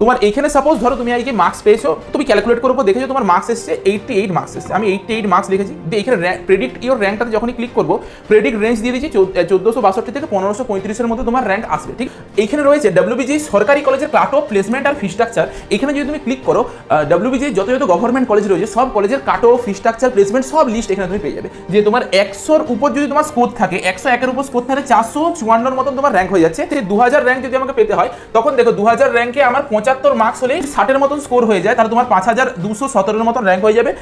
তোমার এইখানে সাপোজ ধরো তুমি আজকে মার্কস পেয়েছো, তুমি ক্যালকুলেট করার পর দেখেছো তোমার মার্কস এসছে 88 মার্কস এসছে। আমি 88 মার্কস লিখেছি, দিয়ে এখানে প্রেডিক্ট ইওর র্যাঙ্কটাতে যখনই ক্লিক করবো প্রেডিক্ট রেঞ্জ দিয়ে দিচ্ছি 1462 থেকে 1535 মধ্যে তোমার র্যাঙ্ক আসবে। ঠিক এইখানে রয়েছে WBG সরকারি কলেজের কাট অফ প্লেসমেন্ট আর ফি স্ট্রাকচার। এখানে যদি তুমি ক্লিক করো WBG যত গভর্নমেন্ট কলেজ রয়েছে সব কলেজের cut off fee structure placement সব লিস্ট এখানে তুমি পেয়ে যাবে। যে তোমার 100-র উপর যদি তোমার স্কোর থাকে, 101-এর উপর স্কোর থাকে 454-র মতন তোমার র্যাঙ্ক হয়ে যাচ্ছে। 2000 র্যাঙ্ক যদি আমাকে পেতে হয় তখন দেখো 2000 র্যাঙ্কে আমার 75 মার্কস হলে 60-এর মতন স্কোর হয়ে যায়, তাহলে তোমার 5217-এর মতন র্যাঙ্ক হয়ে যাবে।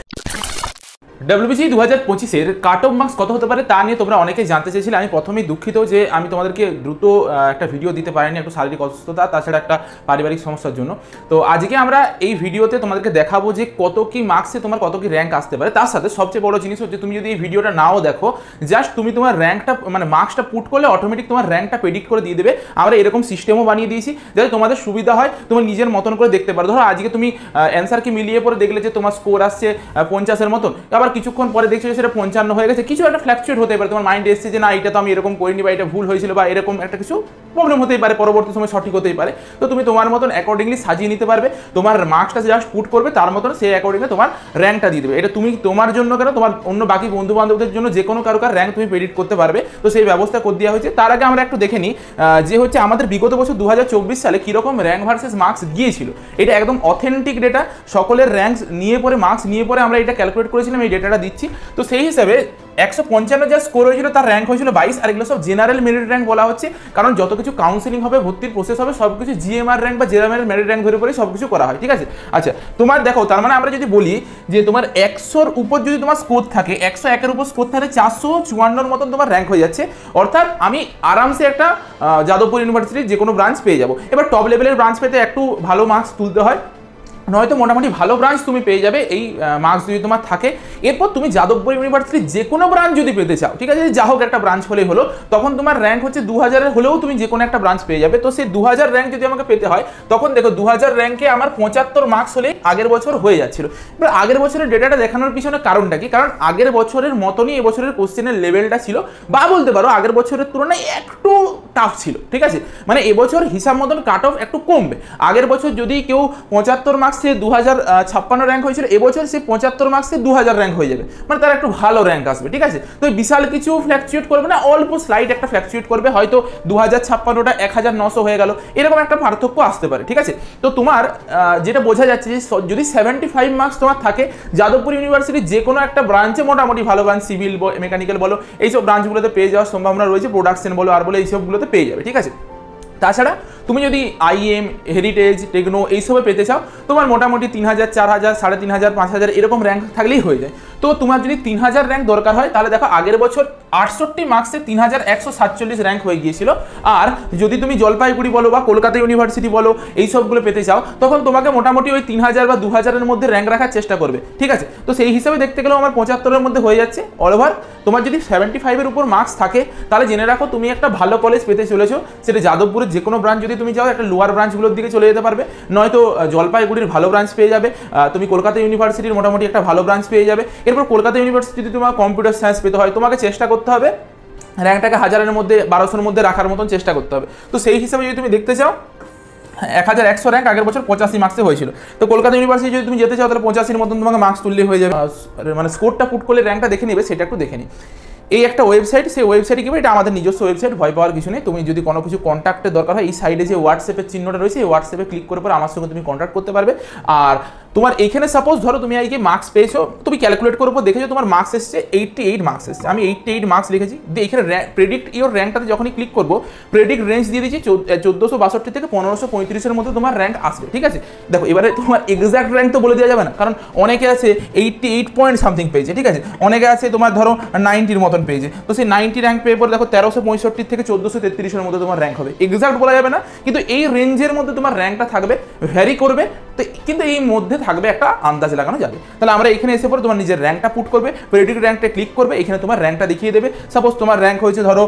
WBG 2025-এর কাট অফ মার্কস কত হতে পারে তা নিয়ে তোমরা অনেকেই জানতে চেয়েছিলে। আমি প্রথমেই দুঃখিত যে আমি তোমাদেরকে দ্রুত একটা ভিডিও দিতে পারিনি, একটু শারীরিক অসুস্থতা তাছাড়া একটা পারিবারিক সমস্যার জন্য। তো আজকে আমরা এই ভিডিওতে তোমাদেরকে দেখাবো যে কত কি মার্কসে তোমার কত কি র্যাঙ্ক আসতে পারে। তার সাথে সবচেয়ে বড় জিনিস হচ্ছে তুমি যদি এই ভিডিওটা নাও দেখো, জাস্ট তুমি তোমার র্যাঙ্কটা মানে মার্কসটা পুট করলে অটোমেটিক তোমার র্যাঙ্কটা প্রেডিক্ট করে দিয়ে দেবে। আমরা এরকম সিস্টেমও বানিয়ে দিয়েছি যাতে তোমাদের সুবিধা হয়, তোমার নিজের মতন করে দেখতে পারো। ধরো আজকে তুমি অ্যান্সার কি মিলিয়ে পরে দেখলে যে তোমার স্কোর আসছে 50-এর মতন, আবার কিছুক্ষণ পরে দেখছো যে সেটা 55 হয়ে গেছে, কিছু একটা ফ্ল্যাকচুয়েট হতে পারে, তোমার মাইন্ডে এসছে যে না এটা তো আমি এরকম করিনি বা এটা ভুল হয়েছিল বা এরকম একটা কিছু প্রবলেম হতেই পারে, পরবর্তী সময় সঠিক হতেই পারে। তো তুমি তোমার মতন অ্যাকর্ডিংলি সাজিয়ে নিতে পারবে, তোমার মার্কসটা জাস্ট পুট করবে তার মতন সেই অ্যাকর্ডিংলি তোমার র্যাঙ্কটা দিয়ে দেবে। এটা তুমি তোমার জন্য কেন, তোমার অন্য বাকি বন্ধু বান্ধবদের জন্য যে কোনো কারোর র্যাঙ্ক তুমি প্রেডিক্ট করতে পারবে। তো সেই ব্যবস্থা করে দেওয়া হয়েছে। তার আগে আমরা একটু দেখে নিই যে হচ্ছে আমাদের বিগত বছর 2024 সালে কীরকম র্যাঙ্ক ভার্সেস মার্কস গিয়েছিল। এটা একদম অথেন্টিক ডেটা, সকলের র্যাঙ্ক নিয়ে পরে মার্কস নিয়ে পরে আমরা এটা ক্যালকুলেট করেছিলাম, এই ডেটাটা দিচ্ছি। তো সেই হিসাবে 155 যা স্কোর হয়েছিল তার র্যাঙ্ক হয়েছিল 22, আর এগুলো সব জেনারেল মেরিট র্যাঙ্ক বলা হচ্ছে, কারণ যত কিছু কাউন্সিলিং হবে, ভর্তির প্রসেস হবে, সব কিছু জিএমআর র্যাঙ্ক বা জেনারেল মেরিট র্যাঙ্ক ধরে পরে সব কিছু করা হয়। ঠিক আছে, আচ্ছা তোমার দেখো তার মানে আমরা যদি বলি যে তোমার 100-র উপর যদি তোমার স্কোর থাকে, 101-এর উপর স্কোর থাকে 454-র মতন তোমার র্যাঙ্ক হয়ে যাচ্ছে, অর্থাৎ আমি আরামসে একটা যাদবপুর ইউনিভার্সিটির যে কোনো ব্রাঞ্চ পেয়ে যাবো। এবার টপ লেভেলের ব্রাঞ্চ পেতে একটু ভালো মার্কস তুলতে হয়, নয়তো মোটামুটি ভালো ব্রাঞ্চ তুমি পেয়ে যাবে এই মার্কস যদি তোমার থাকে। এরপর তুমি যাদবপুর ইউনিভার্সিটির যে কোনো ব্রাঞ্চ যদি পেতে চাও, ঠিক আছে, যা হোক একটা ব্রাঞ্চ হলেই হলো, তখন তোমার র্যাঙ্ক হচ্ছে 2000-এর হলেও তুমি যে কোনো একটা ব্রাঞ্চ পেয়ে যাবে। তো সেই 2000 র্যাঙ্ক যদি আমাকে পেতে হয় তখন দেখো 2000 র্যাঙ্কে আমার 75 মার্কস হলে আগের বছর হয়ে যাচ্ছিল। এবার আগের বছরের ডেটাটা দেখানোর পিছনে কারণটা কি, কারণ আগের বছরের মতনই এবছরের কোশ্চেনের লেভেলটা ছিল, বা বলতে পারো আগের বছরের তুলনায় একটু টাফ ছিল। ঠিক আছে, মানে এবছর হিসাব মতন কাট অফ একটু কমবে। আগের বছর যদি কেউ 75 মার্কসে 2056 র্যাঙ্ক হয়েছিল, এবছর সে 75 মার্কসে 2000 র্যাঙ্ক হয়ে যাবে, মানে তার একটু ভালো র্যাঙ্ক আসবে। ঠিক আছে, তো বিশাল কিছু ফ্ল্যাকচুয়েট করবে না, অল্প স্লাইড একটা ফ্ল্যাকচুয়েট করবে, হয়তো 2056টা 1900 হয়ে গেল, এরকম একটা পার্থক্য আসতে পারে। ঠিক আছে, তো তোমার যেটা বোঝা যাচ্ছে যে যদি 75 মার্কস তোমার থাকে, যাদবপুর ইউনিভার্সিটির যে কোনো একটা ব্রাঞ্চে মোটামুটি ভালো ব্রাঞ্চ, সিভিল মেকানিক্যাল বলো, এইসব ব্রাঞ্চগুলোতে পেয়ে যাওয়ার সম্ভাবনা রয়েছে, প্রোডাকশন বলো আর বলো এইসবগুলোতে পেয়ে যাবে। ঠিক আছে, তাছাড়া তুমি যদি IEM, হেরিটেজ, টেকনো এইসবে পেতে চাও, তোমার মোটামুটি 3000, 4000, 3500, 5000 এরকম র্যাঙ্ক থাকলেই হয়ে যায়। তো তোমার যদি 3000 র্যাঙ্ক দরকার হয় তাহলে দেখো আগের বছর 68 মার্কসে 3147 র্যাঙ্ক হয়ে গিয়েছিল। আর যদি তুমি জলপাইগুড়ি বলো বা কলকাতা ইউনিভার্সিটি বলো এইসবগুলো পেতে চাও, তখন তোমাকে মোটামুটি ওই 3000 বা 2000-এর মধ্যে র্যাঙ্ক রাখার চেষ্টা করবে। ঠিক আছে, তো সেই হিসাবে দেখতে গেলেও আমার 75-এর মধ্যে হয়ে যাচ্ছে অল ওভার। তোমার যদি 75-এর উপর মার্কস থাকে তাহলে জেনে রাখো তুমি একটা ভালো কলেজ পেতে চলেছো, সেটা যাদবপুরের যে কোনো ব্রাঞ্চ যদি তুমি যাও, একটা লোয়ার ব্রাঞ্চগুলোর দিকে চলে যেতে পারবে, নয়তো জলপাইগুড়ির ভালো ব্রাঞ্চ পেয়ে যাবে, তুমি কলকাতা ইউনিভার্সিটির মোটামুটি একটা ভালো ব্রাঞ্চ পেয়ে যাবে। এরপর কলকাতা ইউনিভার্সিটি যদি তোমার কম্পিউটার সায়েন্স পেতে হয়, তোমাকে চেষ্টা করতে হবে র্যাঙ্কটাকে 1000-এর মধ্যে 1200-এর মধ্যে রাখার মতন চেষ্টা করতে হবে। তো সেই হিসাবে যদি তুমি দেখতে চাও, 1100 র্যাঙ্ক আগের বছর 85 মার্কসে হয়েছিল, তো কলকাতা ইউনিভার্সিটি যদি তুমি যেতে চাও তাহলে 85-এর মতন তোমাকে মার্কস তুললে হয়ে যাবে। মানে স্কোরটা পুট করলে র্যাঙ্কটা দেখে নেবে, সেটা একটু দেখে নিই। এই একটা ওয়েবসাইট, সেই ওয়েবসাইটে কি এটা আমাদের নিজস্ব ওয়েবসাইট, ভয় পাওয়ার কিছু নেই। তুমি যদি কোনো কিছু কন্ট্যাক্টের দরকার হয়, এই সাইডে যে হোয়াটসঅ্যাপের চিহ্নটা রয়েছে, এই হোয়াটসঅ্যাপে ক্লিক করে পরে আমার সঙ্গে তুমি কন্ট্যাক্ট করতে পারবে। আর তোমার এইখানে সাপোজ ধরো তুমি আজকে মার্কস পেয়েছো, তুমি ক্যালকুলেট করার পর দেখেছো তোমার মার্কস এসছে 88 মার্কস এসছে। আমি 88 মার্কস লিখেছি, দিয়ে এখানে প্রেডিক্ট ইওর র্যাঙ্কটাতে যখনই ক্লিক করবো প্রেডিক্ট রেঞ্জ দিয়ে দিচ্ছি 1462 থেকে 1535-এর মধ্যে তোমার র্যাঙ্ক আসবে। ঠিক আছে, দেখো এবারে তোমার এক্সাক্ট র্যাঙ্ক তো বলে দেওয়া যাবে না, কারণ অনেকে আছে 88 পয়েন্ট সামথিং পেয়েছে। ঠিক আছে, অনেকে আছে তোমার ধরো 90-র মতন পেয়েছে, তো সেই 90 র্যাঙ্ক পেয়ে পরে দেখো 1365 থেকে 1433-এর মধ্যে তোমার র্যাঙ্ক হবে। এক্সাক্ট বলা যাবে না, কিন্তু এই রেঞ্জের মধ্যে তোমার র্যাঙ্কটা থাকবে, ভ্যারি করবে, তো কিন্তু এই মধ্যে থাকবে একটা আন্দাজ লাগানো যাবে। তাহলে আমরা এখানে এসে পরে তোমার নিজের র্যাঙ্কটা পুট করবে, প্রেডিক্ট র্যাঙ্কটা ক্লিক করবে, এখানে তোমার র্যাঙ্কটা দেখিয়ে দেবে। সাপোজ তোমার র্যাঙ্ক হয়েছে ধরো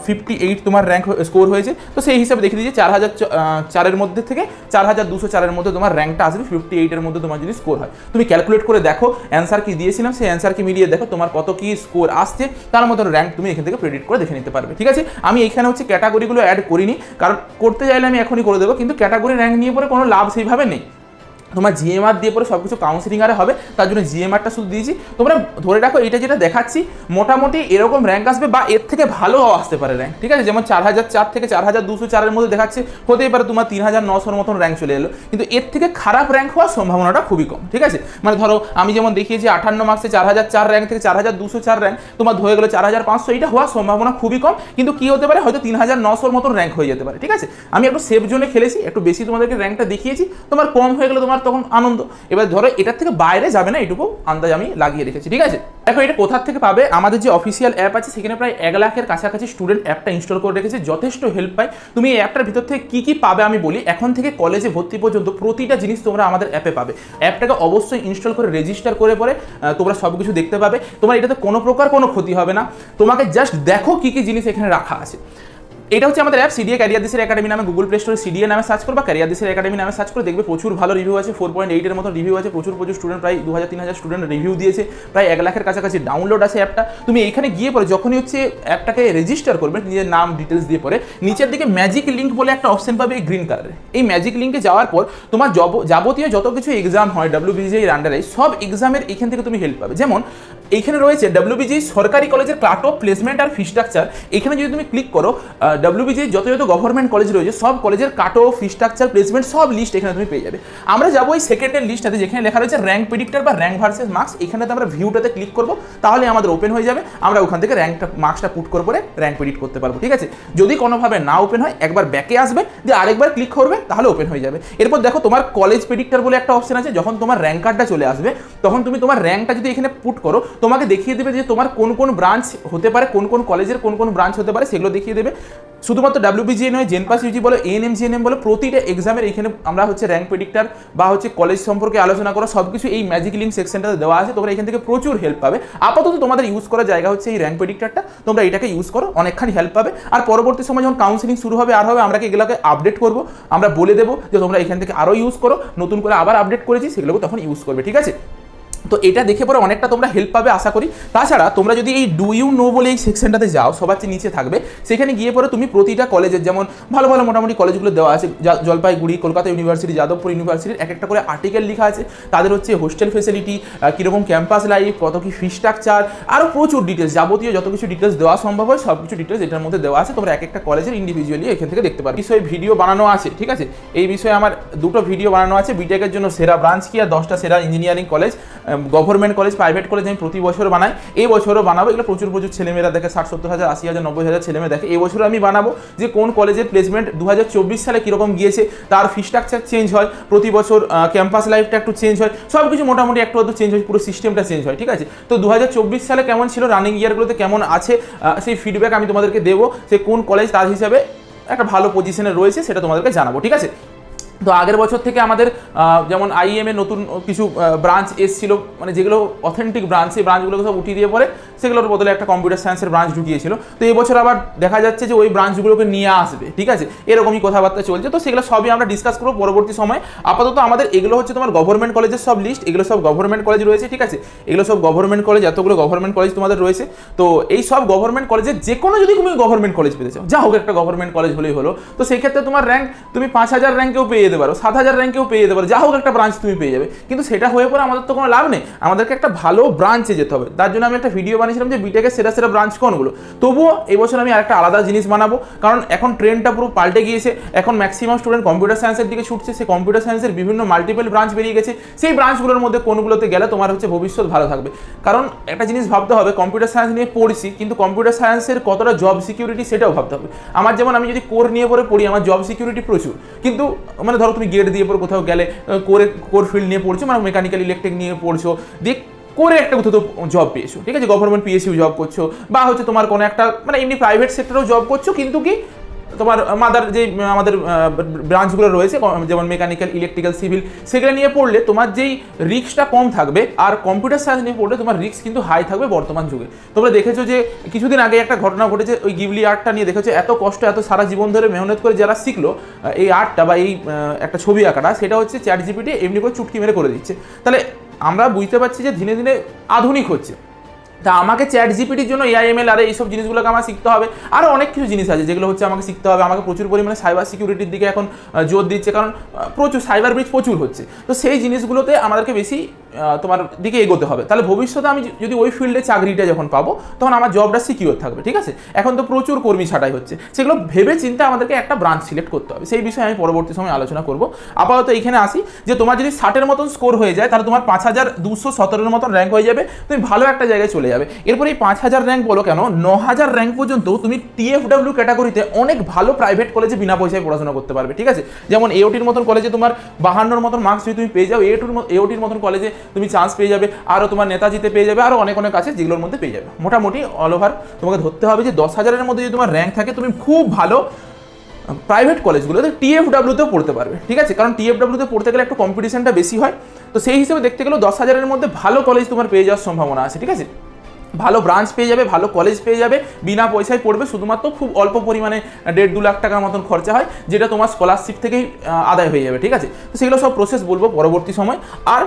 58 তোমার র্যাঙ্ক স্কোর হয়েছে, তো সেই হিসাবে দেখিয়ে দিয়েছে 4004-এর মধ্যে থেকে 4204-এর মধ্যে তোমার র্যাঙ্কটা আসবে। 58-এর মধ্যে তোমার যদি স্কোর হয়, তুমি ক্যালকুলেট করে দেখো অ্যান্সার কি দিয়েছিলাম, সেই অ্যান্সার কি মিলিয়ে দেখো তোমার কত কি স্কোর আসছে তার মতো র্যাঙ্ক তুমি এখান থেকে প্রেডিক্ট করে দেখে নিতে পারবে। ঠিক আছে, আমি এখানে হচ্ছে ক্যাটাগরিগুলো অ্যাড করিনি, কারণ করতে চাইলে আমি এখনই করে দেবো, কিন্তু ক্যাটাগরি র্যাঙ্ক নিয়ে পরে কোনো লাভ সেইভাবে নেই। তোমার জিএমআর দিয়ে পরে সব কিছু কাউন্সিলিং আরে হবে, তার জন্য জিএমআরটা শুধু দিয়েছি। তোমরা ধরে রাখো এটা যেটা দেখাচ্ছি মোটামুটি এরকম র্যাঙ্ক আসবে বা এর থেকে ভালো আসতে পারে র্যাঙ্ক। ঠিক আছে, যেমন 4004 থেকে 4204 মধ্যে দেখাচ্ছে, হতেই পারে তোমার 3900 মতন র্যাঙ্ক চলে এলো, কিন্তু এর থেকে খারাপ র্যাঙ্ক হওয়ার সম্ভাবনাটা খুবই কম। ঠিক আছে, মানে ধরো আমি যেমন দেখিয়েছি 58 মার্কসে 4004 র্যাঙ্ক থেকে 4204 র্যাঙ্ক তোমার হয়ে গেলো 4500, এটা হওয়ার সম্ভাবনা খুবই কম, কিন্তু কি হতে পারে হয়তো 3900 মতন র্যাঙ্ক হয়ে যেতে পারে। ঠিক আছে, আমি একটু সেফ জোনে খেলেছি, একটু বেশি তোমাদেরকে র্যাঙ্কটা দেখিয়েছি, তোমার কম হয়ে গেলে তোমার তখন আনন্দ। এবার ধরো এটার থেকে বাইরে যাবে না, এটুকু আন্দাজ আমি লাগিয়ে রেখেছি। ঠিক আছে, দেখো এটা কোথা থেকে পাবে, আমাদের যে অফিসিয়াল অ্যাপ আছে সেখানে প্রায় 1 লাখের কাছাকাছি স্টুডেন্ট অ্যাপটা ইনস্টল করে রেখেছে, যথেষ্ট হেল্প পায়। তুমি এই অ্যাপটার ভিতর থেকে কি কি পাবে আমি বলি, এখন থেকে কলেজে ভর্তি পর্যন্ত প্রতিটা জিনিস তোমরা আমাদের অ্যাপে পাবে। অ্যাপটাকে অবশ্যই ইনস্টল করে রেজিস্টার করে পরে তোমরা সব কিছু দেখতে পাবে। তোমার এটাতে কোনো প্রকার কোনো ক্ষতি হবে না, তোমাকে জাস্ট দেখো কি কি জিনিস এখানে রাখা আছে। এটা হচ্ছে আমাদের অ্যাপ সিডিএ ক্যারিয়ার দিসের একাডেমি নামে গুগল প্লে স্টোরে সিডিএ নামে সার্চ করবা, ক্যারিয়ার দিসের একাডেমি নামে সার্চ করে দেখবে প্রচুর ভালো রিভিউ আছে, 4.8 এর মতো রিভিউ আছে, প্রচুর স্টুডেন্ট প্রায় 2000-3000 স্টুডেন্ট রিভিউ দিয়েছে, প্রায় 1 লাখের কাছাকাছি ডাউনলোড আছে অ্যাপটা। তুমি এইখানে গিয়ে পরে যখনই হচ্ছে অ্যাপটাকে রেজিস্টার করবে নিজের নাম ডিটেলস দিয়ে পরে নিচের দিকে ম্যাজিক লিঙ্ক বলে একটা অপশন পাবে এই গ্রিন কালারে। এই ম্যাজিক লিঙ্কে যাওয়ার পর তোমার যাবতীয় যত কিছু এক্সাম হয় WBGI এর আন্ডারে সব এক্সামের এখান থেকে তুমি হেল্প পাবে। যেমন এইখানে রয়েছে WBGI সরকারি কলেজের কাট অফ প্লেসমেন্ট আর ফি স্ট্রাকচার। এখানে যদি তুমি ক্লিক করো WBGI যত গভর্নমেন্ট কলেজ রয়েছে সব কলেজের cut off fee structure placement সব লিস্ট এখানে তুমি পেয়ে যাবে। আমরা যাবো এই সেকেন্ডের লিস্টটাতে যেখানে লেখা রয়েছে র্যাঙ্ক প্রেডিক্টর বা র্যাঙ্ক ভার্সেস মার্কস, এখানেতে আমরা ভিউটাতে ক্লিক করবো, তাহলে আমাদের ওপেন হয়ে যাবে, আমরা ওখান থেকে র্যাঙ্কটা মার্কসটা পুট করে পরে র্যাঙ্ক প্রেডিক্ট করতে পারবো। ঠিক আছে, যদি কোনোভাবে না ওপেন হয় একবার ব্যাকে আসবে, দিয়ে আরেকবার ক্লিক করবে, তাহলে ওপেন হয়ে যাবে। এরপর দেখো তোমার কলেজ প্রেডিক্টর বলে একটা অপশন আছে, যখন তোমার র্যাঙ্ক কার্ডটা চলে আসবে তখন তুমি তোমার র্যাঙ্কটা যদি এখানে পুট করো তোমাকে দেখিয়ে দেবে যে তোমার কোন কোন ব্রাঞ্চ হতে পারে, কোন কোন কলেজের কোন কোন ব্রাঞ্চ হতে পারে সেগুলো দেখিয়ে দেবে। শুধুমাত্র WBGI নয়, জেনপাস ইউজি বলো, ANM GNM বলো, প্রতিটা এক্সামের এখানে আমরা হচ্ছে র্যাঙ্ক প্রেডিক্টর বা হচ্ছে কলেজ সম্পর্কে আলোচনা করা সব কিছু এই ম্যাজিক লিঙ্ক সেকশনটাতে দেওয়া আছে, তোমরা এখান থেকে প্রচুর হেল্প পাবে। আপাতত তোমাদের ইউজ করার জায়গা হচ্ছে এই র্যাঙ্ক প্রেডিক্টরটা, তোমরা এটাকে ইউজ করো, অনেকখানি হেল্প পাবে। আর পরবর্তী সময় যখন কাউন্সিলিং শুরু হবে আর হবে, আমরা এগুলোকে আপডেট করবো, আমরা বলে দেবো যে তোমরা এখান থেকে আরও ইউজ করো, নতুন করে আবার আপডেট করেছি সেগুলোকে তখন ইউজ করবে। ঠিক আছে, তো এটা দেখে পরে অনেকটা তোমরা হেল্প পাবে আশা করি। তাছাড়া তোমরা যদি এই ডু ইউ নো বলে এই সেকশনটাতে যাও, সবার চেয়ে নিচে থাকবে, সেখানে গিয়ে পরে তুমি প্রতিটা কলেজের যেমন ভালো ভালো মোটামুটি কলেজগুলো দেওয়া আছে, জলপাইগুড়ি, কলকাতা ইউনিভার্সিটি, যাদবপুর ইউনিভার্সিটির এক একটা করে আর্টিকেল লেখা আছে, তাদের হচ্ছে হোস্টেল ফেসিলিটি, কীরকম ক্যাম্পাস লাইফ, কত কি ফি স্ট্রাকচার, আরও প্রচুর ডিটেলস, যাবতীয় যত কিছু ডিটেলস দেওয়া সম্ভব হয় সব কিছু ডিটেলস এটার মধ্যে দেওয়া আছে। তোমরা এক একটা কলেজের ইন্ডিভিজুয়ালি এখান থেকে দেখতে পারবে। বিষয়ে ভিডিও বানানো আছে, ঠিক আছে, এই বিষয়ে আমার 2টো ভিডিও বানানো আছে, বিটেকের জন্য সেরা ব্রাঞ্চ কি আর 10টা সেরা engineering college, government college, private college আমি প্রতি বছর বানাই, এই বছরও বানাবো। এগুলো প্রচুর ছেলেমেয়েরা দেখে, 60-70 হাজার, 80 হাজার, 90 হাজার ছেলেমেয়ে দেখে। এই বছর আমি বানাবো যে কোন কলেজের প্লেসমেন্ট 2024 সালে কীরকম গিয়েছে, তার ফি স্ট্রাকচার চেঞ্জ হয়, প্রতি বছর ক্যাম্পাস লাইফটা একটু চেঞ্জ হয়, সব কিছু মোটামুটি একটু আধটু চেঞ্জ হয়, পুরো সিস্টেমটা চেঞ্জ হয়। ঠিক আছে, তো 2024 সালে কেমন ছিল, রানিং ইয়ারগুলোতে কেমন আছে, সেই ফিডব্যাক আমি তোমাদেরকে দেবো, সে কোন কলেজ তার হিসাবে একটা ভালো পজিশনে রয়েছে সেটা তোমাদেরকে জানাবো। ঠিক আছে, তো আগের বছর থেকে আমাদের যেমন IIM এর নতুন কিছু ব্রাঞ্চ এসেছিল, মানে যেগুলো অথেন্টিক ব্রাঞ্চ, সেই ব্রাঞ্চগুলোকে সব উঠিয়ে দিয়ে পরে সেগুলোর বদলে একটা কম্পিউটার সায়েন্সের ব্রাঞ্চ ঢুকিয়েছিল। তো এই বছর আবার দেখা যাচ্ছে যে ওই ব্রাঞ্চগুলোকে নিয়ে আসবে। ঠিক আছে, এরকমই কথাবার্তা চলছে, তো সেগুলো সবই আমরা ডিসকাস করবো পরবর্তী সময়। আপাতত আমাদের এগুলো হচ্ছে তোমার গভর্নমেন্ট কলেজের সব লিস্ট, এগুলো সব গভর্নমেন্ট কলেজ রয়েছে। ঠিক আছে, এগুলো সব গভর্নমেন্ট কলেজ, এতগুলো গভর্নমেন্ট কলেজ তোমাদের রয়েছে। তো এই সব গভর্নমেন্ট কলেজের যে কোনো যদি তুমি গভর্নমেন্ট কলেজ পেতে চাও, যা হোক একটা গভর্নমেন্ট কলেজ হলেই হলো, তো সেই ক্ষেত্রে তোমার র্যাঙ্ক তুমি 5000 র্যাঙ্কেও পেয়ে যেতে পারো, 7000 র্যাঙ্কেও পেয়ে যেতে পারো, যা হোক একটা ব্রাঞ্চ তুমি পেয়ে যাবে। কিন্তু সেটা হয়ে পরে আমাদের তো কোনো লাভ নেই, আমাদেরকে একটা ভালো ব্রাঞ্চে যেতে হবে। তার জন্য আমি একটা ভিডিও বানিয়েছিলাম যে বিটেকের সেরা সেরা ব্রাঞ্চ কোনগুলো। তবুও এই বছর আমি আরেকটা আলাদা জিনিস বানাবো, কারণ এখন ট্রেন্ডটা পুরো পাল্টে গিয়েছে। এখন ম্যাক্সিমাম স্টুডেন্ট কম্পিউটার সায়েন্সের দিকে ছুটছে, সেই কম্পিউটার সায়েন্সের বিভিন্ন মাল্টিপল ব্রাঞ্চ বেরিয়ে গেছে। সেই ব্রাঞ্চগুলোর মধ্যে কোনগুলোতে গেলে তোমার হচ্ছে ভবিষ্যৎ ভালো থাকবে। কারণ একটা জিনিস ভাবতে হবে, কম্পিউটার সায়েন্স নিয়ে পড়ছি, কিন্তু কম্পিউটার সায়েন্সের কতটা জব সিকিউরিটি সেটাও ভাবতে হবে। আমার যেমন আমি যদি কোর নিয়ে পরে পড়ি, আমার জব সিকিউরিটি প্রচুর, কিন্তু মানে ধরো তুমি গেট দিয়ে পরে কোথাও গেলে, কোর ফিল্ড নিয়ে পড়ছো, মানে মেকানিক্যাল ইলেকট্রিক নিয়ে পড়ছো, দিয়ে করে একটা কোথাও তো জব পেয়েছো, ঠিক আছে, গভর্নমেন্ট PSU জব করছো, বা হচ্ছে তোমার কোনো একটা মানে এমনি প্রাইভেট সেক্টরেও জব করছো, কিন্তু কি তোমার মাদার যে আমাদের ব্রাঞ্চগুলো রয়েছে যেমন মেকানিক্যাল, ইলেকট্রিক্যাল, সিভিল, সেগুলো নিয়ে পড়লে তোমার যেই রিস্কটা কম থাকবে, আর কম্পিউটার সায়েন্স নিয়ে পড়লে তোমার রিস্ক কিন্তু হাই থাকবে বর্তমান যুগে। তোমরা দেখেছো যে কিছুদিন আগে একটা ঘটনা ঘটেছে, ওই গিবলি আর্টটা নিয়ে দেখেছো, এত কষ্ট, এত সারা জীবন ধরে মেহনত করে যারা শিখলো এই আর্টটা বা এই একটা ছবি আঁকাটা, সেটা হচ্ছে ChatGPT এমনি করে চুটকি মেরে করে দিচ্ছে। তাহলে আমরা বুঝতে পারছি যে দিনে দিনে আধুনিক হচ্ছে। তা আমাকে চ্যাট জিপিটির জন্য এআইএমএল আর এইসব জিনিসগুলোকে আমার শিখতে হবে। আরও অনেক কিছু জিনিস আছে যেগুলো হচ্ছে আমাকে শিখতে হবে। আমাকে প্রচুর পরিমাণে সাইবার সিকিউরিটির দিকে এখন জোর দিচ্ছে, কারণ প্রচুর সাইবার ব্রিচ প্রচুর হচ্ছে। তো সেই জিনিসগুলোতে আমাদেরকে বেশি তোমার দিকে এগোতে হবে। তাহলে ভবিষ্যতে আমি যদি ওই ফিল্ডে চাকরিটা যখন পাবো তখন আমার জবটা সিকিউর থাকবে। ঠিক আছে, এখন তো প্রচুর কর্মী ছাঁটাই হচ্ছে, সেগুলো ভেবে চিন্তে আমাদেরকে একটা ব্রাঞ্চ সিলেক্ট করতে হবে। সেই বিষয়ে আমি পরবর্তী সময় আলোচনা করব। আপাতত এইখানে আসি যে তোমার যদি 60-এর মতন স্কোর হয়ে যায় তাহলে তোমার 5217-এর মতন র্যাঙ্ক হয়ে যাবে, তুমি ভালো একটা জায়গায় চলে যাবে। এরপর এই 5000 র্যাঙ্ক বলো কেন, 9000 র্যাঙ্ক পর্যন্ত তুমি টিএফডব্লিউ ক্যাটাগরিতে অনেক ভালো প্রাইভেট কলেজে বিনা পয়সায় পড়াশোনা করতে পারবে। ঠিক আছে, যেমন এওটির মতন কলেজে তোমার 52-এর মতন মার্কস যদি তুমি পেয়ে যাও, এওটির মতন কলেজে তুমি চান্স পেয়ে যাবে, আরও তোমার নেতাজিতে পেয়ে যাবে, আরও অনেক অনেক আছে যেগুলোর মধ্যে পেয়ে যাবে। মোটামুটি অল ওভার তোমাকে ধরতে হবে যে 10,000-এর মধ্যে যদি তোমার র্যাঙ্ক থাকে তুমি খুব ভালো প্রাইভেট কলেজগুলোতে টিএফডব্লিউতেও পড়তে পারবে। ঠিক আছে, কারণ টিএফডব্লিউতে পড়তে গেলে একটু কম্পিটিশনটা বেশি হয়। তো সেই হিসেবে দেখতে গেলেও 10,000-এর মধ্যে ভালো কলেজ তোমার পেয়ে যাওয়ার সম্ভাবনা আছে। ঠিক আছে, ভালো ব্রাঞ্চ পেয়ে যাবে, ভালো কলেজ পেয়ে যাবে, বিনা পয়সায় পড়বে, শুধুমাত্র খুব অল্প পরিমাণে 1.5-2 লাখ টাকার মতন খরচা হয়, যেটা তোমার স্কলারশিপ থেকেই আদায় হয়ে যাবে। ঠিক আছে, তো সেগুলো সব প্রসেস বলবো পরবর্তী সময়। আর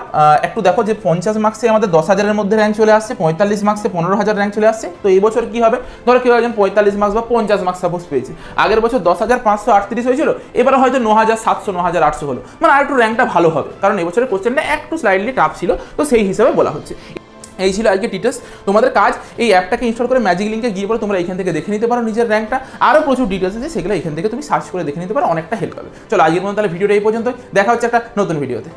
একটু দেখো যে 50 মার্কসে আমাদের 10,000-এর মধ্যে র্যাঙ্ক চলে আসছে, 45 মার্কসে 15,000 র্যাঙ্ক চলে আসছে। তো এই বছর কি হবে, ধরো কেউ একজন 45 মার্কস বা 50 মার্কস সাপোজ পেয়েছে, আগের বছর 10,538 হয়েছিল, এবার হয়তো 9,700 9,800 হলো, মানে আর একটু র্যাঙ্কটা ভালো হবে, কারণ এবছরের কোশ্চেনটা একটু স্লাইডলি টাফ ছিল। তো সেই হিসাবে বলা হচ্ছে। এই ছিল আজকে ডিটেলস। তোমাদের কাজ এই অ্যাপটাকে ইনস্টল করে ম্যাজিক লিঙ্কে গিয়ে পরে তোমরা এখান থেকে দেখে নিতে পারো নিজের র্যাঙ্কটা। আরও প্রচুর ডিটেলস আছে, সেগুলো এখান থেকে তুমি সার্চ করে দেখে নিতে পারো, অনেকটা হেল্প পাবে। চলো আজকের মতো তাহলে ভিডিওটা এই পর্যন্ত, দেখা হচ্ছে একটা নতুন ভিডিওতে।